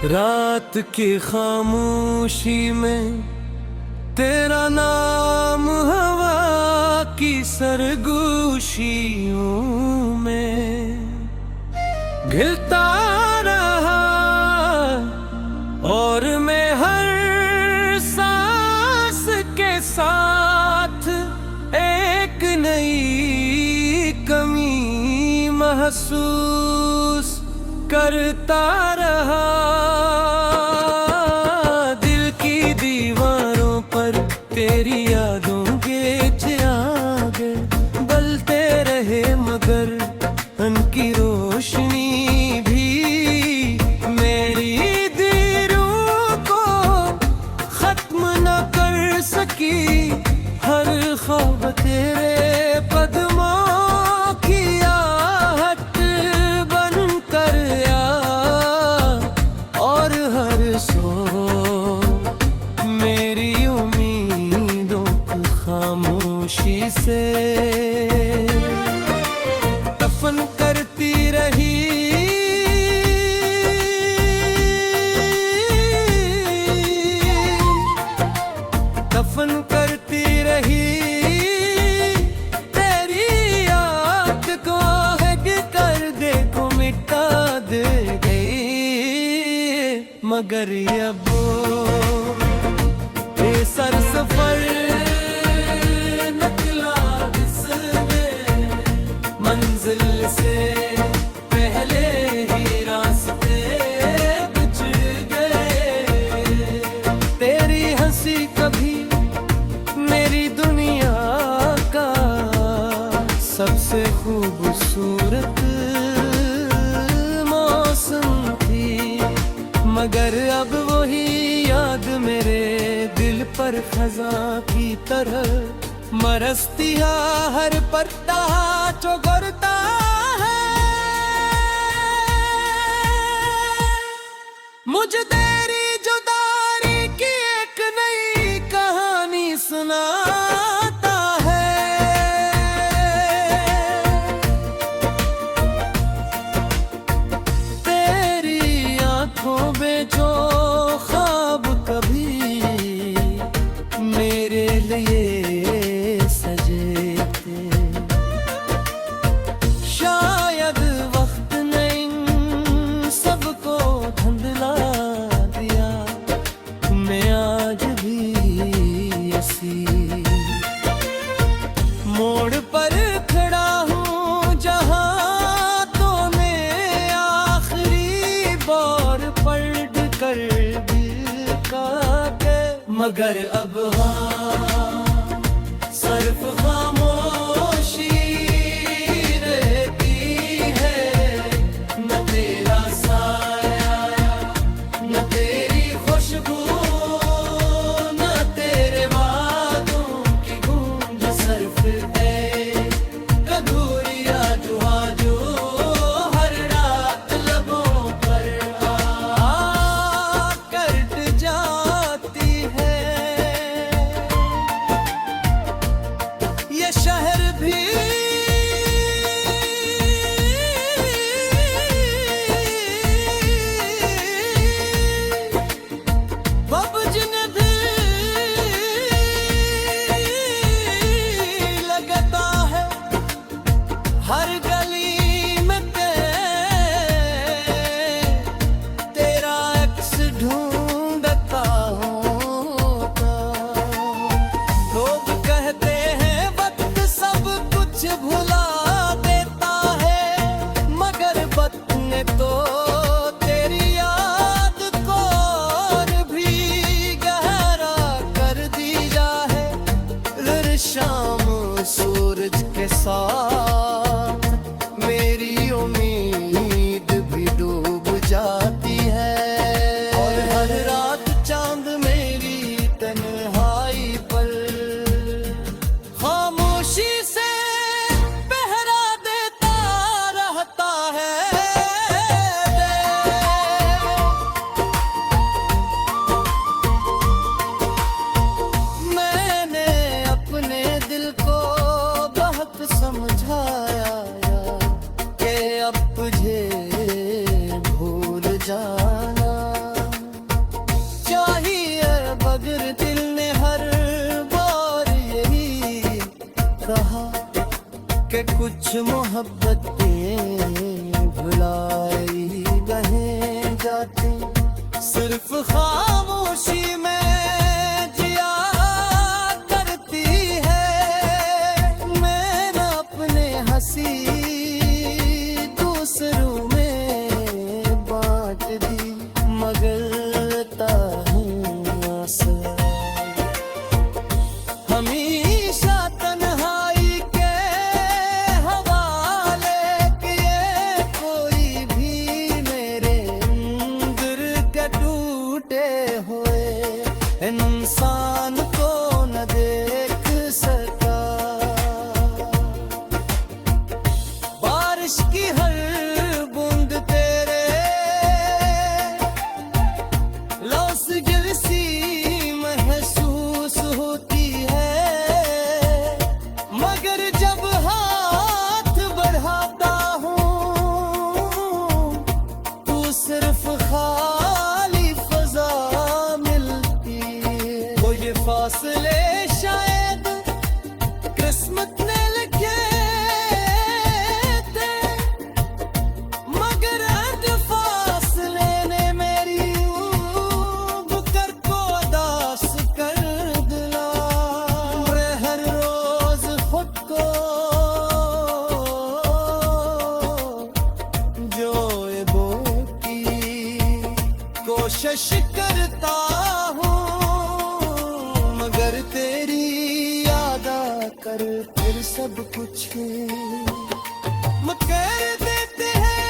रात की खामोशी में तेरा नाम हवा की सरगोशियों में घिरता रहा और मैं हर सांस के साथ एक नई कमी महसूस करता रहा। दिल की दीवारों पर तेरी यादों के आगे बलते रहे मगर उनकी रोशनी भी मेरी दिलों को खत्म न कर सकी। हर ख्वाब तेरे कदमों की आहट बन कर और हर सो मेरी उम्मीदों को खामोशी से दफन करती रही। दफन करती रही तेरी याद को हग कर देखो मिटा दे गई मगर अब सर सफर निकला जिसमें मंजिल से पहले ही रास्ते बिछड़ गए। तेरी हंसी कभी मेरी दुनिया का सबसे खूबसूरत मौसम थी मगर अब वही याद मेरे दिल पर खजा की तरह मरस्ती हर पत्ता चौगरता है। मुझे तेरी जुदाई की एक नई कहानी सुनाता है। तेरी आंखों में जो ख्वाब कभी मेरे लिए सजे थे शायद वक्त ने इन सबको धुंधला दिया। मैं आज भी ऐसी मोड़ पर खड़ा हूँ जहाँ तो मैं आखिरी बार पलट कर दिल काटे मगर अब हाँ सिर्फ खामोशी रहती है। न तेरा साया न तेरी खुशबू न तेरे वादों की गूंज सिर्फ एक अधूरिया दुआ जो हर रात लबों पर कट जाती है। ये शहर भी अब जिन्हें दिल लगता है हर गली में तेरा अक्स ढूंढता होगा। लोग कहते हैं वक्त सब कुछ भुला देता है मगर वक्त ने तो तेरी याद को और भी गहरा कर दिया है। हर शाम सूरज के साथ मेरी उम्मीद भी डूब जाती है और हर रात चांद मेरी तन्हाई पर खामोशी से पहरा देता रहता है। मैंने अपने दिल को बहुत समझाया के कुछ मोहब्बतें भुलाई रह जाती, सिर्फ खामोशी में जिया करती है। मैंने अपने हंसी दूसरों में बांट दी, मगर ताहूं आसरा हमेशा तन्हाई के हवाले किए। कोई भी मेरे अंदर के टूटे हुए इंसान को न देख सका। बारिश की हर बूंद तेरे लौस गिरसी महसूस होती है, मगर जब हाथ बढ़ाता हूँ तो सिर्फ खाली फजा मिलती है। वो ये फासले शायद किस्मत ने लिखे थे, मगर हद फासले ने मेरी बुकर को दास कर दिला। मैं हर रोज खुद को जोए-बो की कोशिश करता हूँ, मगर तेरी याद आकर फिर सब कुछ कर देते हैं।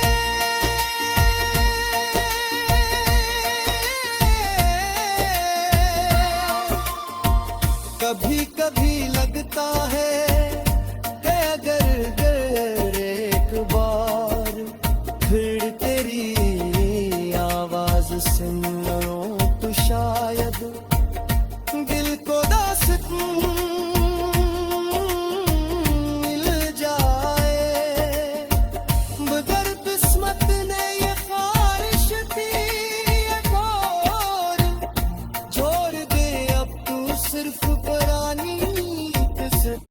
कभी कभी लगता है कि अगर एक बार फिर तेरी आवाज सुन लो तो शायद दिल को दास्त मिल जाए। मगर किस्मत ने ये ख्वाहिश थी एक और, छोड़ दे अब तू सिर्फ पुरानी किस्मत।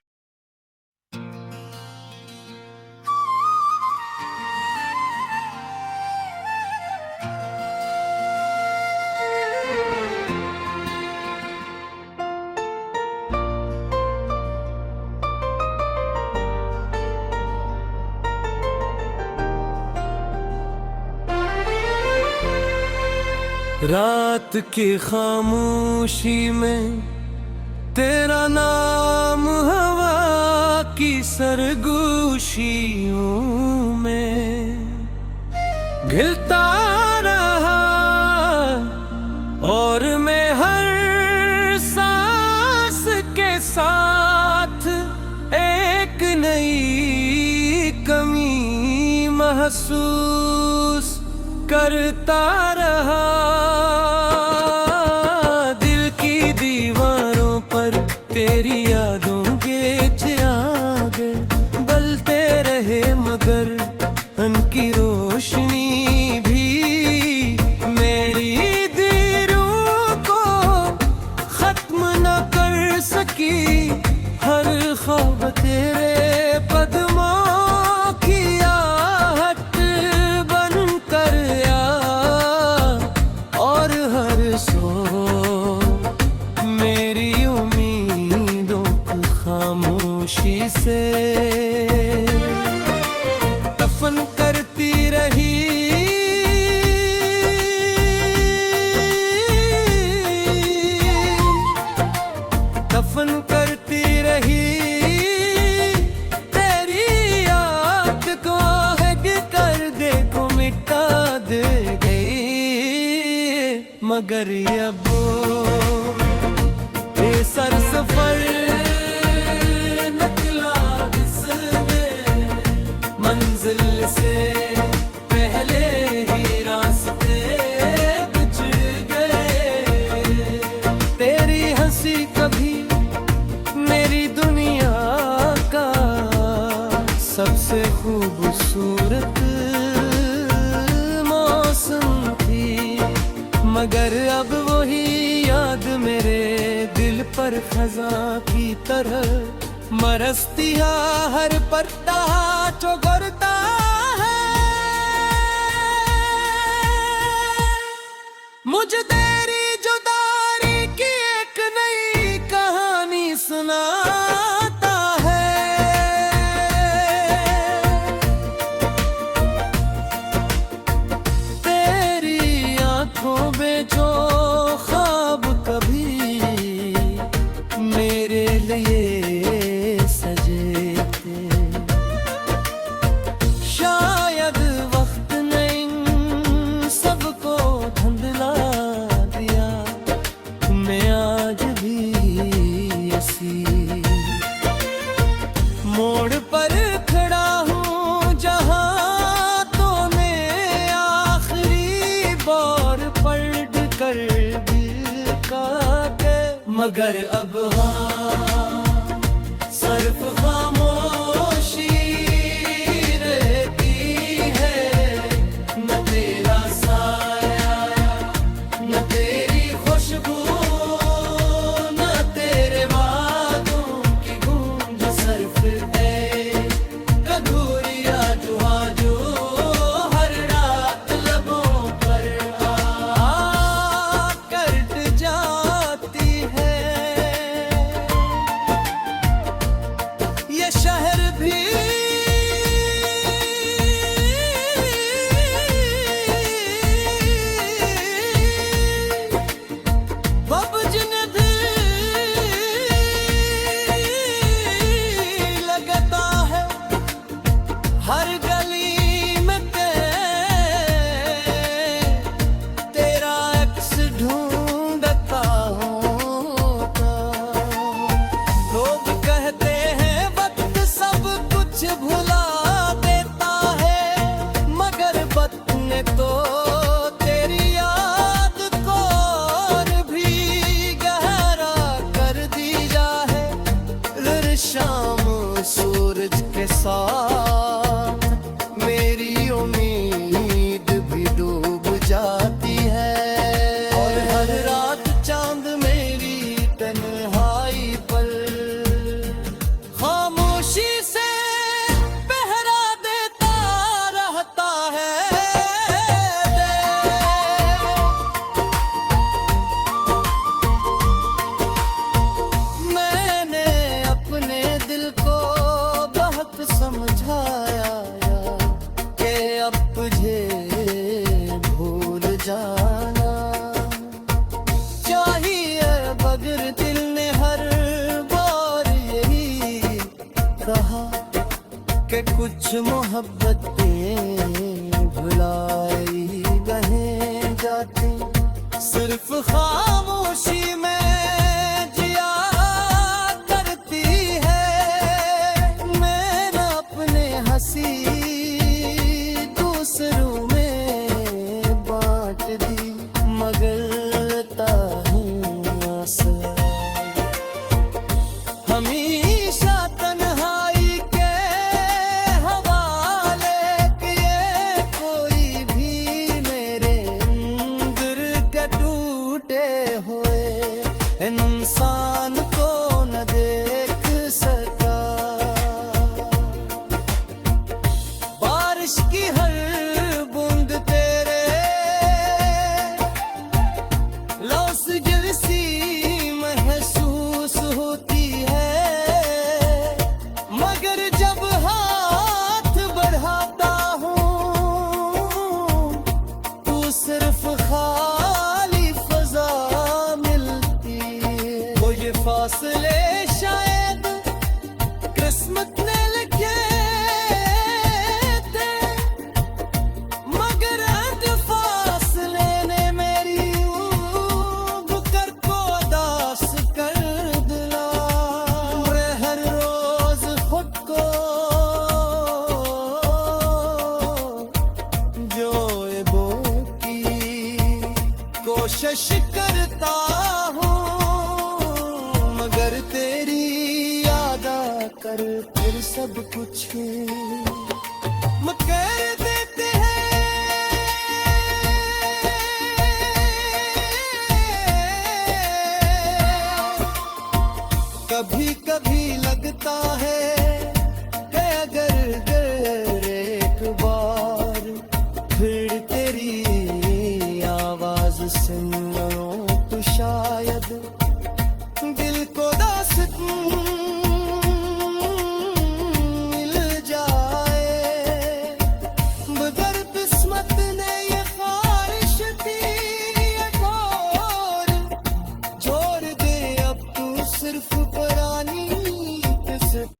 रात की खामोशी में तेरा नाम हवा की सरगोशियों में घिलता रहा, और मैं हर सांस के साथ एक नई कमी महसूस करता रहा। दिल की दीवारों पर तेरी यादों के चिराग बलते रहे, मगर उनकी रोशनी भी मेरी दिलों को खत्म न कर सकी। हर ख्वाब तेरे कदमों की आहट बन कर आ, और हर सो मेरी उम्मीदों को खामोशी से दफन करती रही। दफन करती रही तेरी याद को, हग कर देखो मिटा दे गई। मगर अब बेसर सफर निकला इसमें, मंजिल से पहले ही रास्ते कुछ गए। तेरी हंसी कभी मेरी दुनिया का सबसे खूबसूरत मौसम थी, मगर अब वही याद मेरे दिल पर खजा की तरह मरस्तिया हर पत्ता चोगरता है। मुझे तेरी जुदाई की एक नई कहानी सुनाता है। तेरी आंखों में जो ख्वाब कभी मेरे लिए सजे थे, शायद वक्त ने इन सबको धुंधला दिया। मैं आज भी ऐसी मोड़ पर खड़ा हूँ जहाँ तूने आखिरी बार पलट कर दिल काटे। मगर अब हाँ सिर्फ खामोशी रहती है, न तेरा साया न तेरी खुशबू न तेरे वादों की गूंज। सिर्फ एक अधूरिया दुआ जो हर रात लबों पर आ कट जाती है। ये शहर भी अब जिन्हें दिल लगता है, हर गली में तेरा अक्स ढूंढता होगा। लोग कहते हैं वक्त सब कुछ भुला देता है, मगर वक्त ने तो तेरी याद को और भी गहरा कर दिया है। हर शाम सूरज के साथ मेरी उम्मीद भी डूब जाती है, और हर रात चांद मेरी तन्हाई पर खामोशी से पहरा देता रहता है। मैंने अपने दिल को बहुत समझाया कि अब तुझे भूल जाना चाहिए, मगर दिल ने हर बार यही कहा कि कुछ मोहब्बतें भुलाई बहें जाती। सिर्फ खामोशी में जिया करती है। मैं न अपने हंसी दूसरों में बांट दी, मगर लेता हूँ आसरा हमेशा तन्हाई के हवाले किए। कोई भी मेरे अंदर के टूटे हुए इंसान को न देख सका। बारिश की हर बूंद तेरे लौस जैसी महसूस होती है, मगर जब हाथ बढ़ाता हूँ तू सिर्फ खाली फजा मिलती है। वो ये फासले शायद किस्मत ने लिखे थे, मगर हद फासले ने मेरी बुकर को दास कर दिला। मैं हर रोज खुद को जोएबो की कोशिश करता हूँ, मगर तेरी याद आकर फिर सब कुछ कर देते हैं। कभी कभी लग मांगता है कि अगर एक बार फिर तेरी आवाज सुन लूं तो शायद दिल को दास्तां मिल जाए। मगर किस्मत ने ये ख्वाहिश की एक और जोड़ दे अब तू सिर्फ पुरानी किस्मत।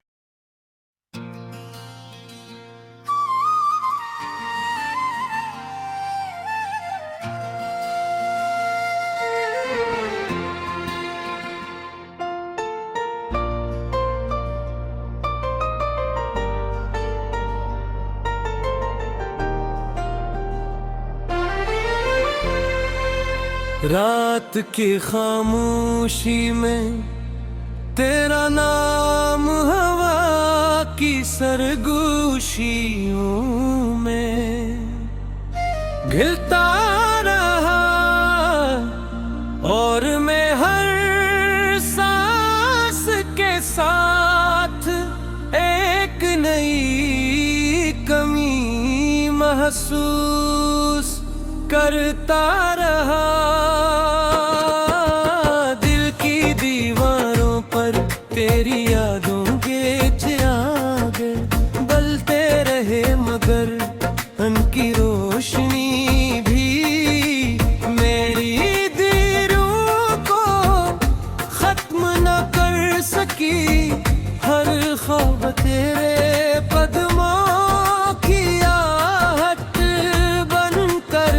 रात की खामोशी में तेरा नाम हवा की सरगोशियों में घिरता रहा और मैं हर सांस के साथ एक नई कमी महसूस करता रहा। दिल की दीवारों पर तेरी यादों के आगे बलते रहे मगर उनकी रोशनी भी मेरी दिलों को खत्म न कर सकी। हर ख्वाब तेरे कदमों की आहट बन कर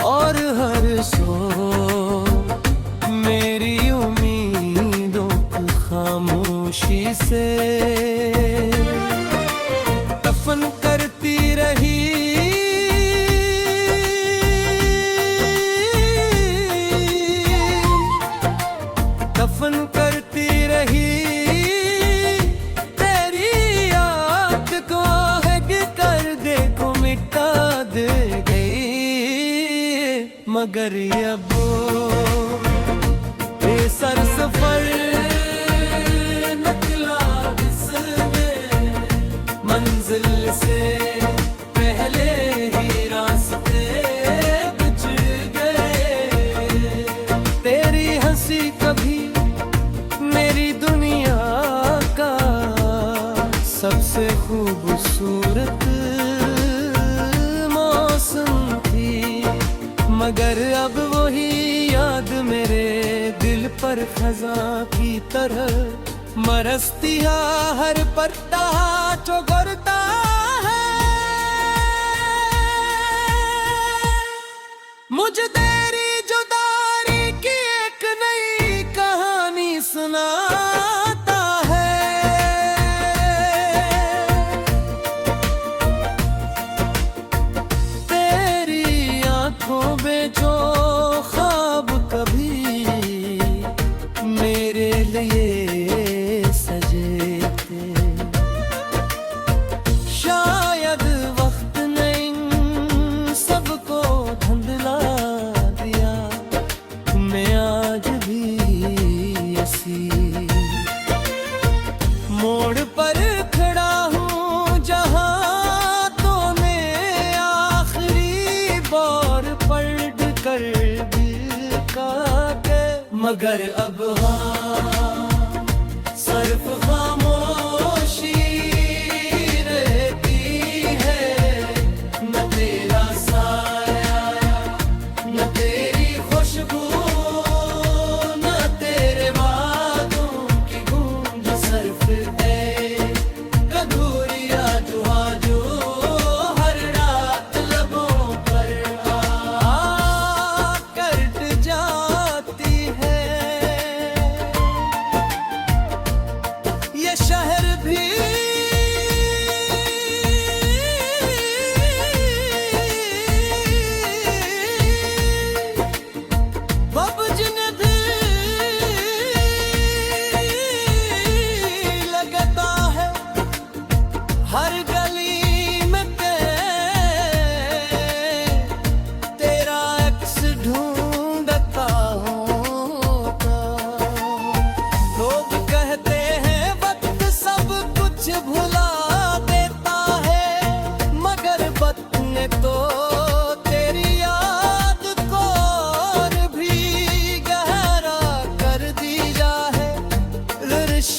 और हर सो मेरी उम्मीदों को खामोशी से दफन करती रही। दफन करती रही तेरी याद को हग कर देखो मिटा दे गई। मगर अब बेसर सफर निकला जिसमें मंजिल से पहले ही रास्ते बिछड़ गए। तेरी हंसी कभी मेरी दुनिया का सबसे खूबसूरत मौसम थी। मगर अब वही याद मेरे दिल पर खज़ां की तरह मरस्ती हर पत्ता चुगरता है। मुझे तेरी जुदाई की एक नई कहानी सुनाता है। तेरी आंखों में जो ख्वाब कभी मेरे लिए सजे थे शायद वक्त ने इन सबको धुंधला दिया। मैं आज भी ऐसी मोड़ पर खड़ा हूँ जहाँ तो मैं आखिरी बार पलट कर दिल काटे। मगर अब हाँ सिर्फ खामोशी रहती है। न तेरा साया न तेरी खुशबू न तेरे वादों की गूंज सिर्फ एक अधूरिया दुआ जो हर रात लबों पर आ कट जाती है।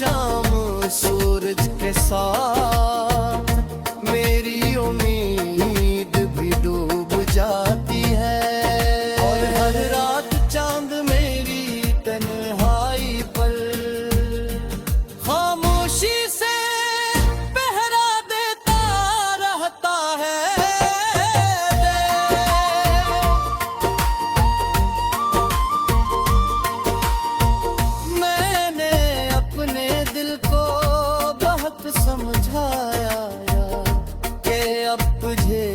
शाम सूरज के साथ मेरी उम्मीद भी डूब जाती है, और हर रात चांद मेरी तन्हाई पर खामोशी से पहरा देता रहता है। मैंने अपने दिल को बहुत समझाया कि अब तुझे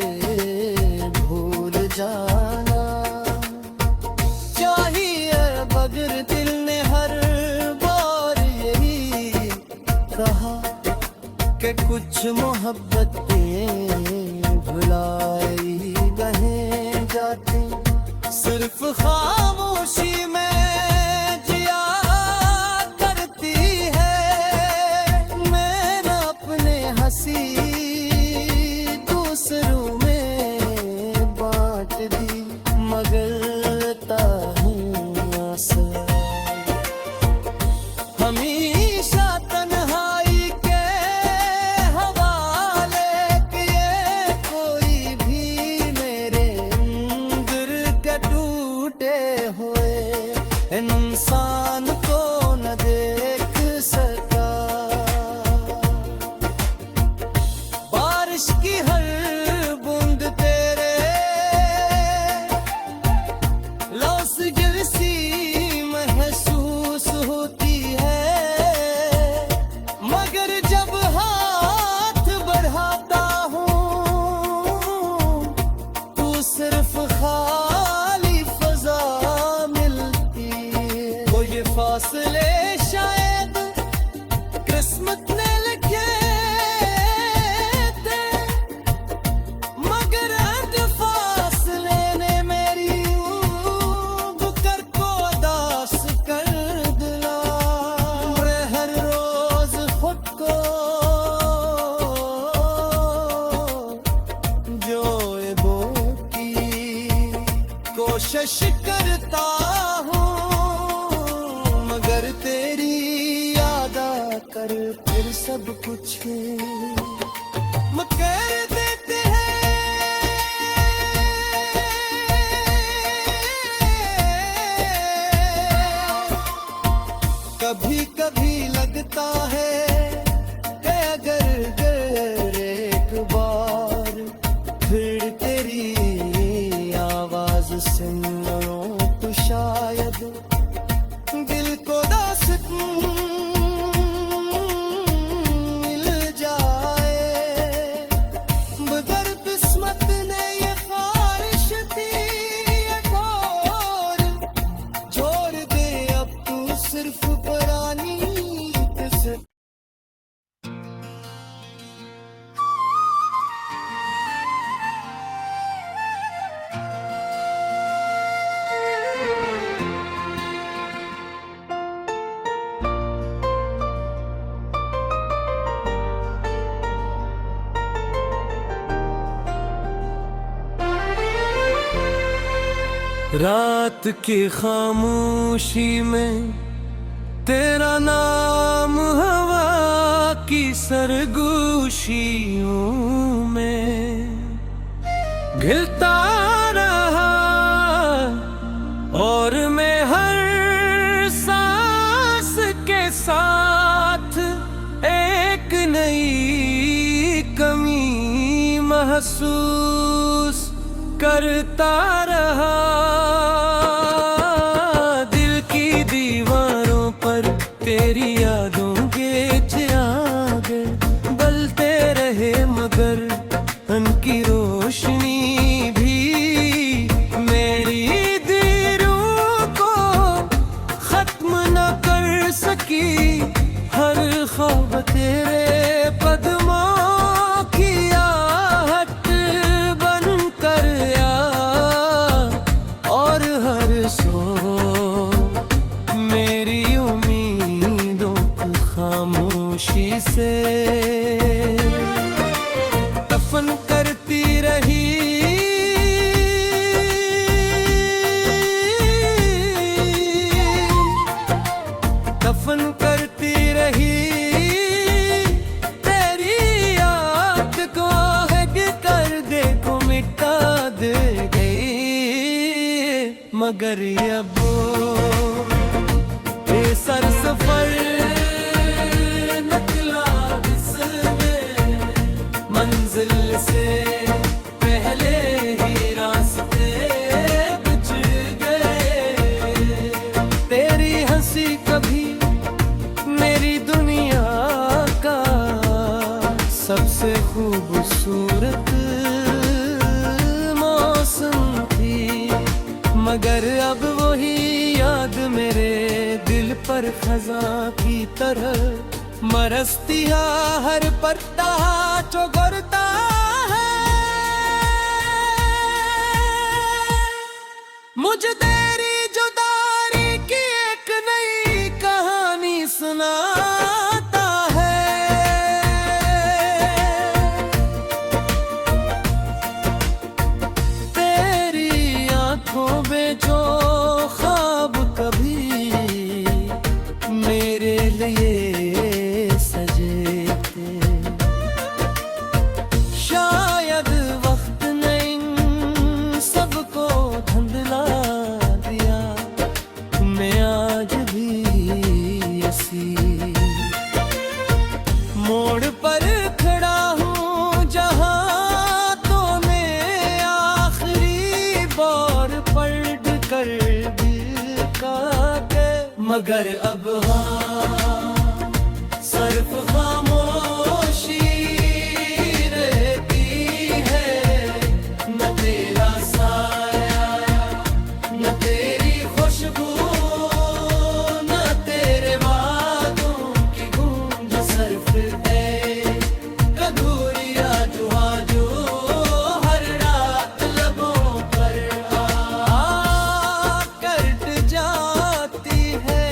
भूल जाना चाहिए, मगर दिल ने हर बार यही कहा कि कुछ मोहब्बतें भुलाई नहीं जाती, सिर्फ खामोशी में जिया करती है। मैं न अपने हंसी दूसरों में बांट दी, मगर ताहूं हमेशा तन्हाई के हवाले किए, कोई भी मेरे अंदर के टूटे हुए इंसान को न देख सका। बारिश की हर बूंद तेरे लौस जैसी महसूस होती है, मगर जब हाथ बढ़ाता हूँ तू सिर्फ खाली फजा मिलती है। वो ये फासले शायद किस्मत ने लिखे थे, मगर अंत फासले ने मेरी बुकर को उदास कर दिला। मैं हर रोज खुद को जोए-बो की कोशिश करता हूँ, मगर तेरी याद आकर फिर सब कुछ मकर देते हैं। कभी कभी लगता है कि अगर एक बार फिर तेरी आवाज सुन लूं तो शायद दिल को दास्तां मिल जाए, मगर किस्मत ने ये ख्वाहिश थी और छोड़ दे अब तू सिर्फ पुरानी किस्मत। रात की खामोशी में तेरा नाम हवा की सरगोशियों में घिरता रहा, और मैं हर सांस के साथ एक नई कमी महसूस करता रहा। दिल की दीवारों पर तेरी यादों के चिराग बलते रहे, मगर उनकी रोशनी भी मेरी दीरों को खत्म न कर सकी। हर ख्वाब तेरे कदमों की आहट बन कर आया, और हर सो मेरी उम्मीदों को खामोशी से दफन करती रही। दफन करती रही। मगर अब बेसर सफर निकला जिसमें मंजिल से पहले ही रास्ते बिछड़ गए। तेरी हंसी कभी मेरी दुनिया का सबसे खूबसूरत मौसम थी, मगर अब वही याद मेरे दिल पर खज़ां की तरह मरस्ती हर पत्ता चुगरता है। मुझे तेरी जुदाई की एक नई कहानी सुनाता है। तेरी आंखों में जो ख्वाब कभी मेरे लिए सजे थे, शायद वक्त ने इन सबको धुंधला दिया। मैं आज भी ऐसी मोड़ पर खड़ा हूँ जहाँ तो मैं आखिरी बार पलट कर दिल का के, मगर अब हाँ सिर्फ खामोशी रहती है। न तेरा साया न तेरी खुशबू न तेरे वादों की गूंज सिर्फ एक अधूरिया जुआ जो हर रात लबों पर आ कट जाती है।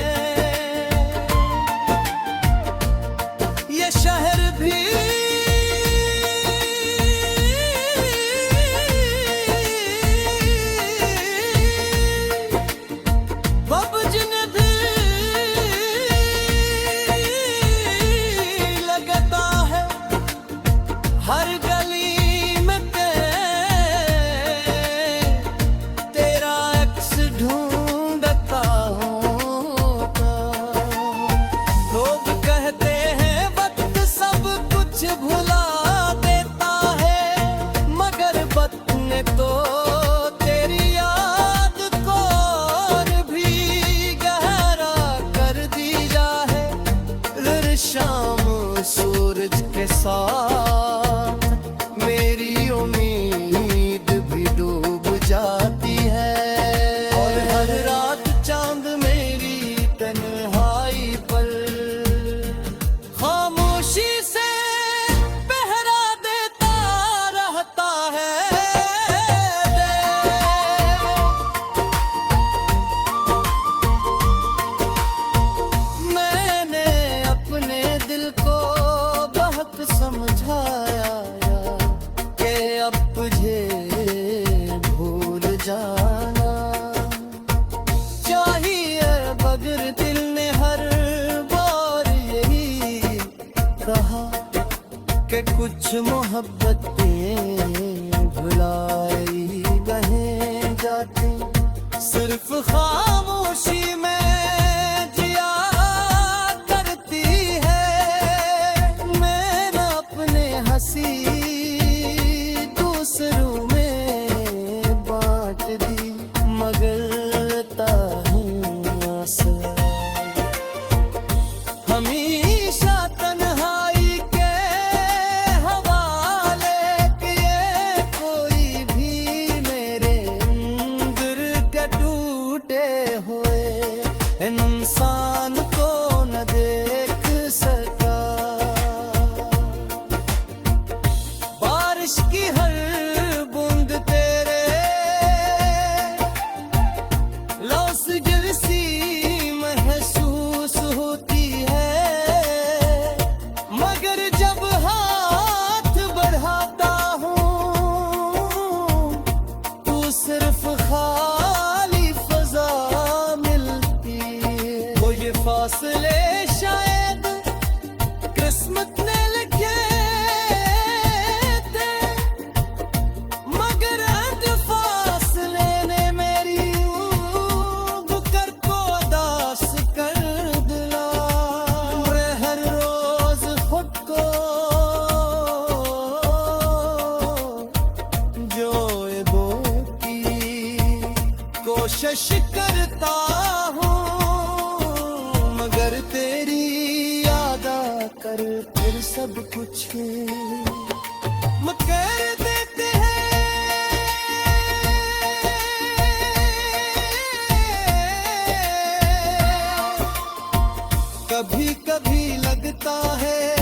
ये शहर भी अब जिन्हें भी लगता है हर गली में तेरा अक्स ढूंढता होगा। लोग कहते हैं वक्त सब कुछ भुला देता है, मगर वक्त ने तो तेरी याद को और भी गहरा कर दिया है। हर शाम सूरज के साथ मेरी उम्मीद भी डूब जाती है, और हर रात चांद मेरी तन्हाई पर खामोशी से पहरा देता रहता है। मैंने अपने दिल को बहुत समझाया कि अब तुझे भूल जाना चाहिए, मगर दिल ने हर बार यही कहा कि कुछ मोहब्बतें भुलाई बहें जाती, सिर्फ खामोशी में जिया करती है। मैं न अपने हंसी दूसरों में बांट दी, मगर ताहूं हमेशा तन्हाई के हवाले किए। कोई भी मेरे अंदर के टूटे हुए कोशिश करता हूँ, मगर तेरी याद आकर फिर सब कुछ कर देते हैं। कभी कभी लगता है